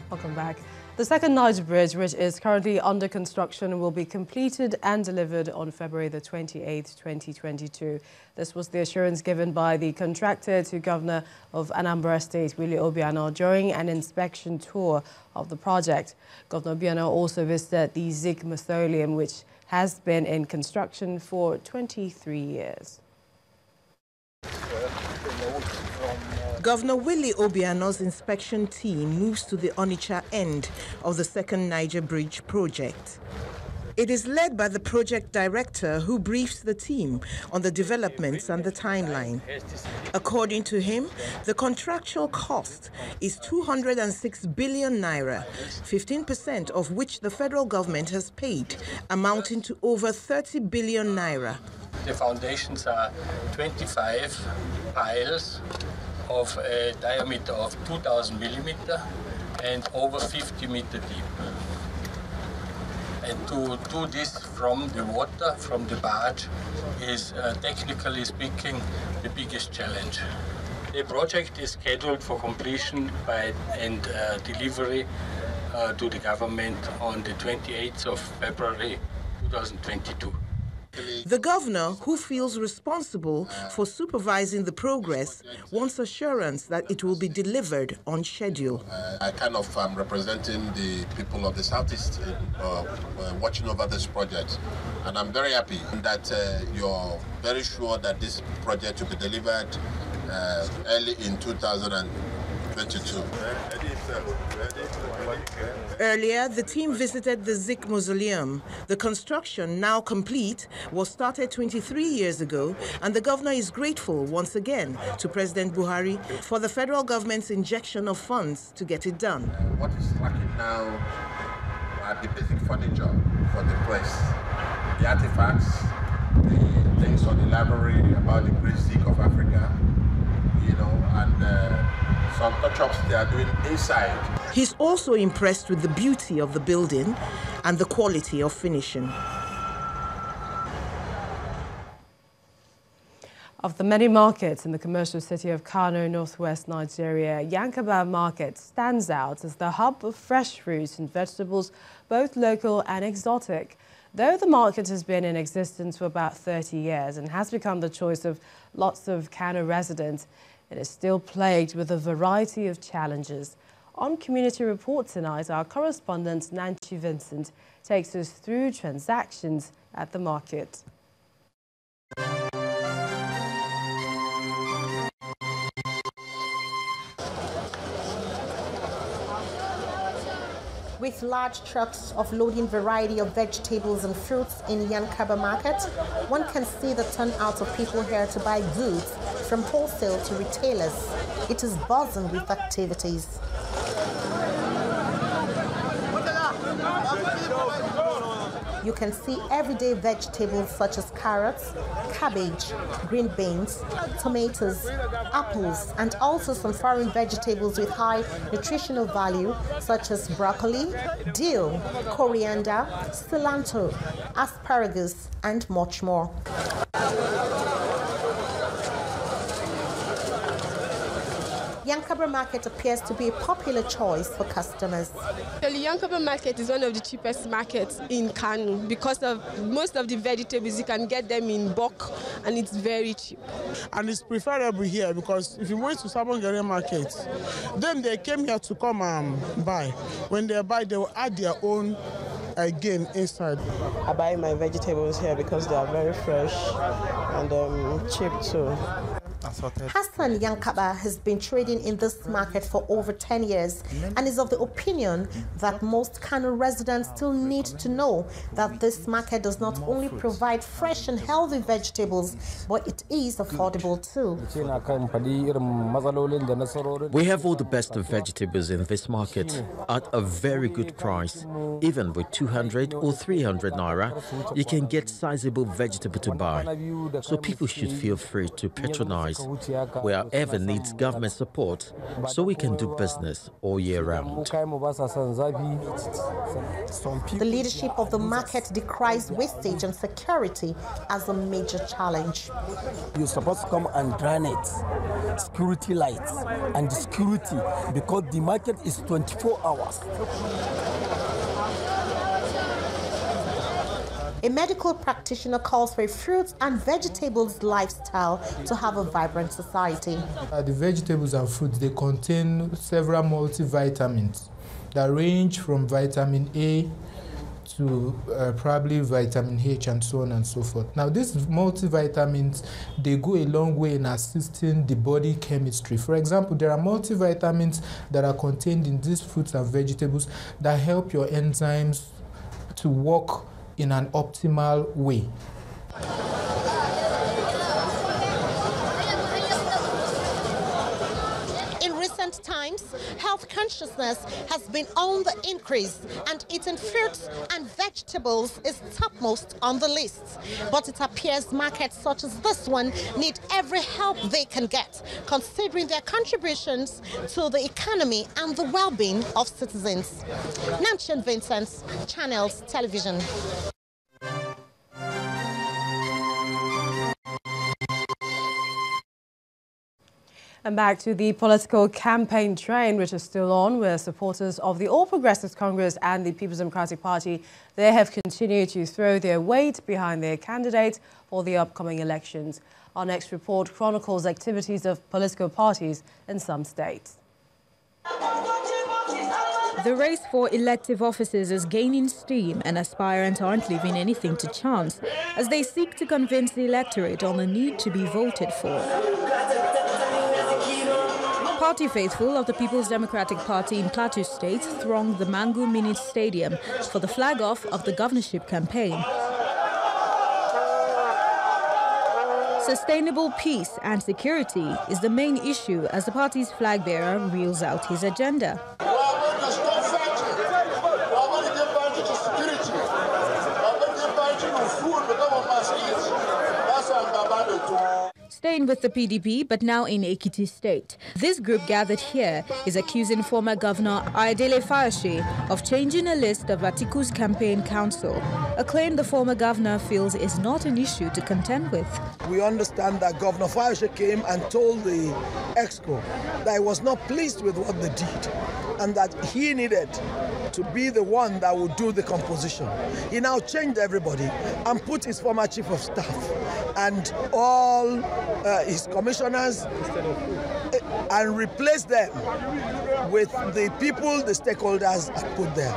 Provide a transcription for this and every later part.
Welcome back. The second Niger Bridge, which is currently under construction, will be completed and delivered on February the 28th, 2022. This was the assurance given by the contractor to Governor of Anambra State, Willie Obiano, during an inspection tour of the project. Governor Obiano also visited the Zik Mausoleum, which has been in construction for 23 years. Governor Willie Obiano's inspection team moves to the Onitsha end of the second Niger Bridge project. It is led by the project director, who briefs the team on the developments and the timeline. According to him, the contractual cost is 206 billion naira, 15% of which the federal government has paid, amounting to over 30 billion naira. The foundations are 25 piles of a diameter of 2,000 millimeter and over 50 meter deep. And to do this from the water, from the barge, is technically speaking the biggest challenge. The project is scheduled for completion and delivery to the government on the 28th of February 2022. The governor, who feels responsible for supervising the progress, wants assurance that it will be delivered on schedule. I am representing the people of the Southeast watching over this project, and I'm very happy that you're very sure that this project will be delivered early in 2022. Earlier, the team visited the Zik Mausoleum. The construction, now complete, was started 23 years ago, and the governor is grateful once again to President Buhari for the federal government's injection of funds to get it done. What is lacking now are the basic furniture for the place, the artifacts, the things on the library about the Great Zik of Africa, and some touch-ups they are doing inside. He's also impressed with the beauty of the building and the quality of finishing. Of the many markets in the commercial city of Kano, northwest Nigeria, Yankaba Market stands out as the hub of fresh fruits and vegetables, both local and exotic. Though the market has been in existence for about 30 years and has become the choice of lots of Kano residents, it is still plagued with a variety of challenges. On Community Report tonight, our correspondent Nancy Vincent takes us through transactions at the market. With large trucks offloading variety of vegetables and fruits in Yankaba Market, one can see the turnout of people here to buy goods from wholesale to retailers. It is buzzing with activities. You can see everyday vegetables such as carrots, cabbage, green beans, tomatoes, apples, and also some foreign vegetables with high nutritional value such as broccoli, dill, coriander, cilantro, asparagus, and much more. Yankaba Market appears to be a popular choice for customers. The Yankaba Market is one of the cheapest markets in Kano because of most of the vegetables you can get them in bulk and it's very cheap. And it's preferable here because if you went to Sabongere Market, then they came here to come and buy. When they buy, they will add their own again inside. I buy my vegetables here because they are very fresh and cheap too. Hassan Yankaba has been trading in this market for over 10 years and is of the opinion that most Kano residents still need to know that this market does not only provide fresh and healthy vegetables, but it is affordable too. We have all the best of vegetables in this market at a very good price. Even with 200 or 300 naira, you can get sizable vegetable to buy. So people should feel free to patronize produce. We are ever needs government support so we can do business all year round. The leadership of the market decries wastage and security as a major challenge. You're supposed to come and run it, security lights and security, because the market is 24 hours. A medical practitioner calls for a fruits and vegetables lifestyle to have a vibrant society. The vegetables and fruits, they contain several multivitamins that range from vitamin A to probably vitamin H and so on and so forth. Now, these multivitamins, they go a long way in assisting the body chemistry. For example, there are multivitamins that are contained in these fruits and vegetables that help your enzymes to work in an optimal way. In recent times, health consciousness has been on the increase, and eating fruits and vegetables is topmost on the list. But it appears markets such as this one need every help they can get, considering their contributions to the economy and the well-being of citizens. Namchen Vincent, Channels Television. And back to the political campaign train, which is still on, where supporters of the All Progressives Congress and the People's Democratic Party, they have continued to throw their weight behind their candidates for the upcoming elections. Our next report chronicles activities of political parties in some states. The race for elective offices is gaining steam, and aspirants aren't leaving anything to chance as they seek to convince the electorate on the need to be voted for. Party faithful of the People's Democratic Party in Plateau State thronged the Mangu Mini Stadium for the flag-off of the governorship campaign. Sustainable peace and security is the main issue as the party's flag bearer reels out his agenda. Staying with the PDP, but now in Ekiti State. This group gathered here is accusing former Governor Ayodele Fayose of changing a list of Atiku's campaign council, a claim the former governor feels is not an issue to contend with. We understand that Governor Fayose came and told the EXCO that he was not pleased with what they did and that he needed to be the one that would do the composition. He now changed everybody and put his former chief of staff and all his commissioners and replaced them with the people, the stakeholders put there.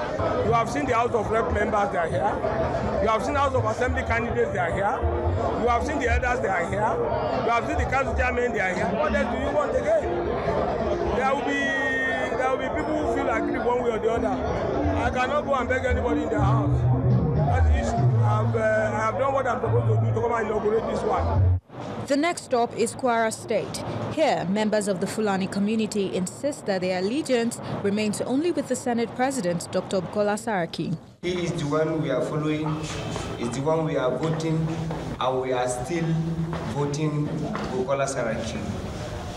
You have seen the House of Rep members, they are here. You have seen House of Assembly candidates, they are here. You have seen the elders, they are here. You have seen the council chairmen, they are here. What else do you want again? There will be people who feel aggrieved one way or the other. I cannot go and beg anybody in their house. That's the issue. I have done what I'm supposed to do to come and inaugurate this one. The next stop is Kwara State. Here, members of the Fulani community insist that their allegiance remains only with the Senate President, Dr. Bukola Saraki. He is the one we are following, is the one we are voting, and we are still voting Bukola Saraki.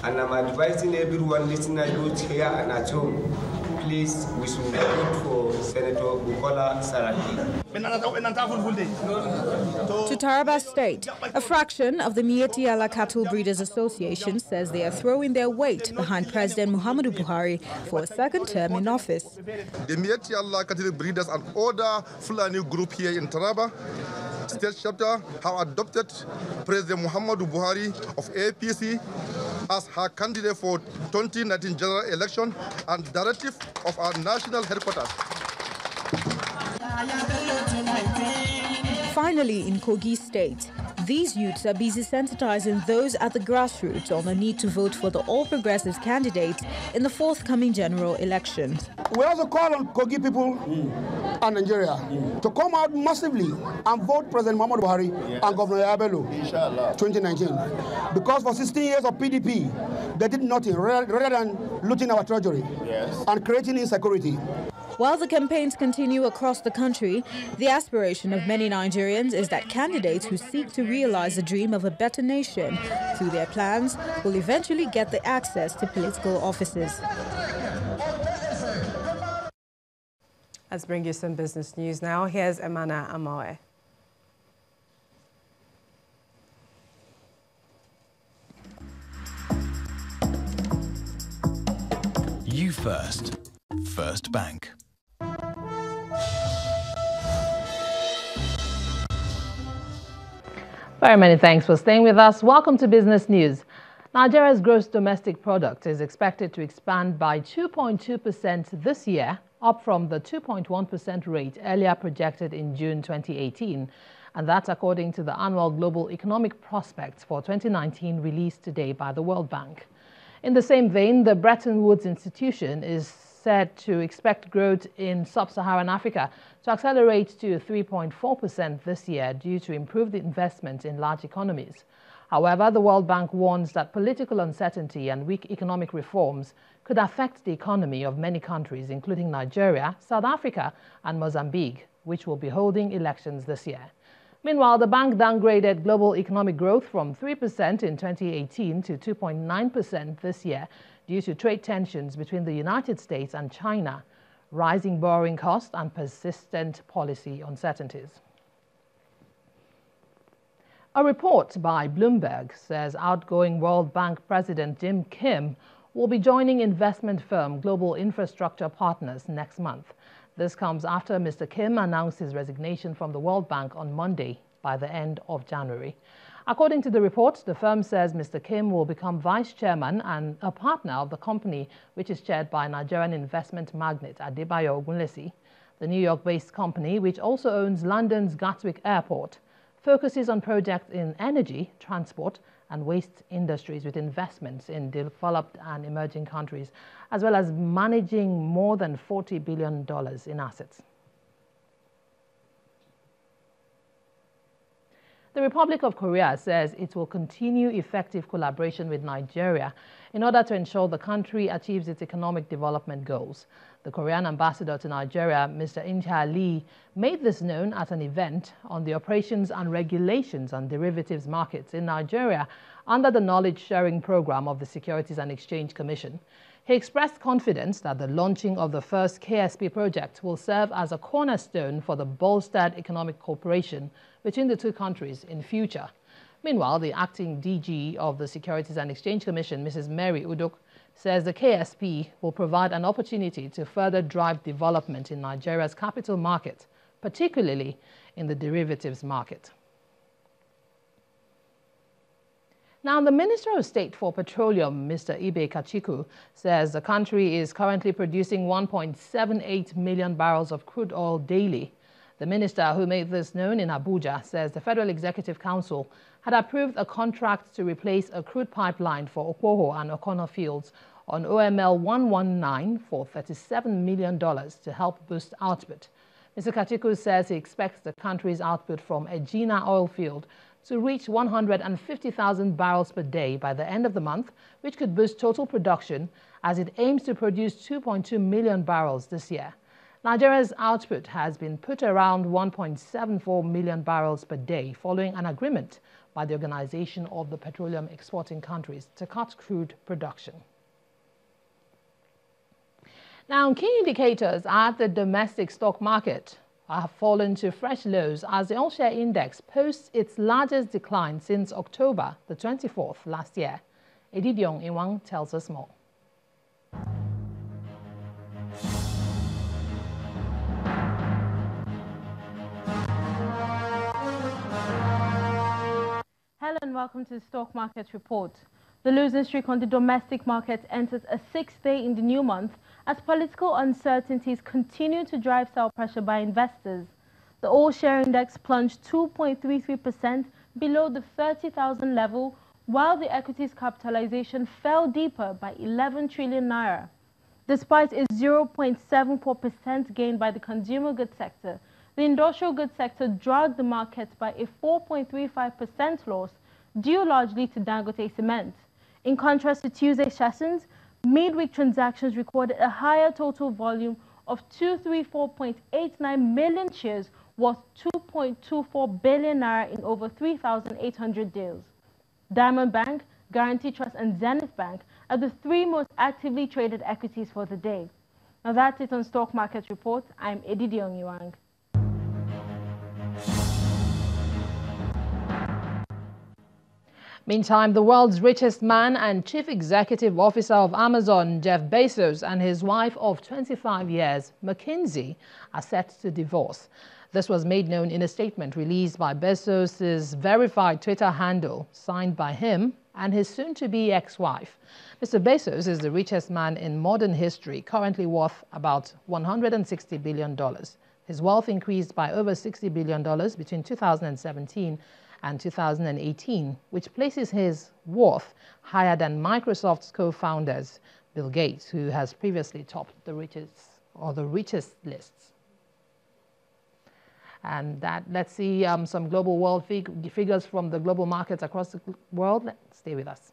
And I'm advising everyone listening both here and at home, please, we should vote for Senator Bukola Saraki. To Taraba State, a fraction of the Mieti Allah Cattle Breeders Association says they are throwing their weight behind President Muhammadu Buhari for a second term in office. The Mieti Allah Cattle Breeders and other Fulani group here in Taraba State chapter have adopted President Muhammadu Buhari of APC as her candidate for 2019 general election and directive of our national headquarters. Finally, in Kogi State, these youths are busy sensitizing those at the grassroots on the need to vote for the All Progressives candidate in the forthcoming general election. We also call on Kogi people and Nigeria to come out massively and vote President Muhammadu Buhari and Governor Yabelo 2019. Because for 16 years of PDP, they did nothing rather than looting our treasury and creating insecurity. While the campaigns continue across the country, the aspiration of many Nigerians is that candidates who seek to realize the dream of a better nation through their plans will eventually get the access to political offices. Let's bring you some business news now. Here's Emana Amawe. You First. First Bank. Very many thanks for staying with us. Welcome to Business News. Nigeria's gross domestic product is expected to expand by 2.2% this year, up from the 2.1% rate earlier projected in June 2018. And that's according to the annual Global Economic Prospects for 2019 released today by the World Bank. In the same vein, the Bretton Woods Institution is said to expect growth in sub-Saharan Africa to accelerate to 3.4% this year due to improved investment in large economies. However, the World Bank warns that political uncertainty and weak economic reforms could affect the economy of many countries, including Nigeria, South Africa, and Mozambique, which will be holding elections this year. Meanwhile, the bank downgraded global economic growth from 3% in 2018 to 2.9% this year due to trade tensions between the United States and China, rising borrowing costs, and persistent policy uncertainties. A report by Bloomberg says outgoing World Bank President Jim Kim will be joining investment firm Global Infrastructure Partners next month. This comes after Mr. Kim announced his resignation from the World Bank on Monday by the end of January. According to the report, the firm says Mr. Kim will become vice chairman and a partner of the company, which is chaired by Nigerian investment magnate Adebayo Ogunlesi. The New York-based company, which also owns London's Gatwick Airport, focuses on projects in energy, transport, and waste industries with investments in developed and emerging countries, as well as managing more than $40 billion in assets. The Republic of Korea says it will continue effective collaboration with Nigeria in order to ensure the country achieves its economic development goals. The Korean ambassador to Nigeria, Mr. In-cha Lee, made this known at an event on the operations and regulations on derivatives markets in Nigeria under the knowledge-sharing program of the Securities and Exchange Commission. He expressed confidence that the launching of the first KSP project will serve as a cornerstone for the bolstered economic cooperation between the two countries in future. Meanwhile, the acting DG of the Securities and Exchange Commission, Mrs. Mary Udok, says the KSP will provide an opportunity to further drive development in Nigeria's capital market, particularly in the derivatives market. Now, the Minister of State for Petroleum, Mr. Ibe Kachiku, says the country is currently producing 1.78 million barrels of crude oil daily. The minister, who made this known in Abuja, says the Federal Executive Council had approved a contract to replace a crude pipeline for Okpoho and Okono fields on OML 119 for $37 million to help boost output. Mr. Kachiku says he expects the country's output from Egina oil field to reach 150,000 barrels per day by the end of the month, which could boost total production as it aims to produce 2.2 million barrels this year. Nigeria's output has been put around 1.74 million barrels per day following an agreement by the Organization of the Petroleum Exporting Countries to cut crude production. Now, key indicators at the domestic stock market have fallen to fresh lows as the all-share index posts its largest decline since October the 24th last year. Edidiong Iwang tells us more. Hello and welcome to the Stock Market Report. The losing streak on the domestic market enters a sixth day in the new month as political uncertainties continue to drive sell pressure by investors. The all-share index plunged 2.33% below the 30,000 level, while the equities capitalization fell deeper by 11 trillion naira. Despite a 0.74% gain by the consumer goods sector, the industrial goods sector dragged the market by a 4.35% loss, due largely to Dangote Cement. In contrast to Tuesday's sessions, midweek transactions recorded a higher total volume of 234.89 million shares worth 2.24 billion naira in over 3,800 deals. Diamond Bank, Guarantee Trust and Zenith Bank are the three most actively traded equities for the day. Now that's it on Stock Market Report. I'm Edidi Onyiwang. Meantime, the world's richest man and chief executive officer of Amazon, Jeff Bezos, and his wife of 25 years, McKinsey, are set to divorce. This was made known in a statement released by Bezos' verified Twitter handle, signed by him and his soon-to-be ex-wife. Mr. Bezos is the richest man in modern history, currently worth about $160 billion. His wealth increased by over $60 billion between 2017 and 2018, which places his worth higher than Microsoft's co-founders, Bill Gates, who has previously topped the richest lists. And let's see some global world figures from the global markets across the world. Stay with us.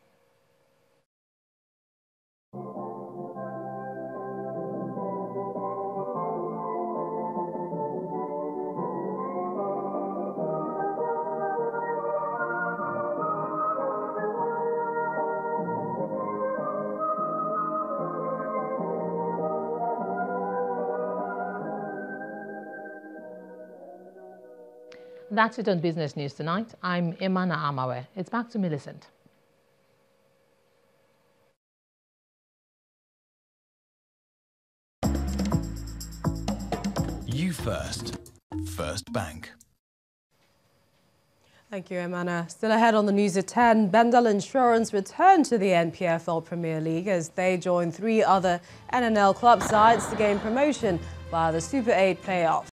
That's it on Business News Tonight. I'm Imana Amawe. It's back to Millicent. You first. First Bank. Thank you, Imana. Still ahead on the news at 10, Bendel Insurance returned to the NPFL Premier League as they joined three other NNL club sides to gain promotion via the Super 8 playoff.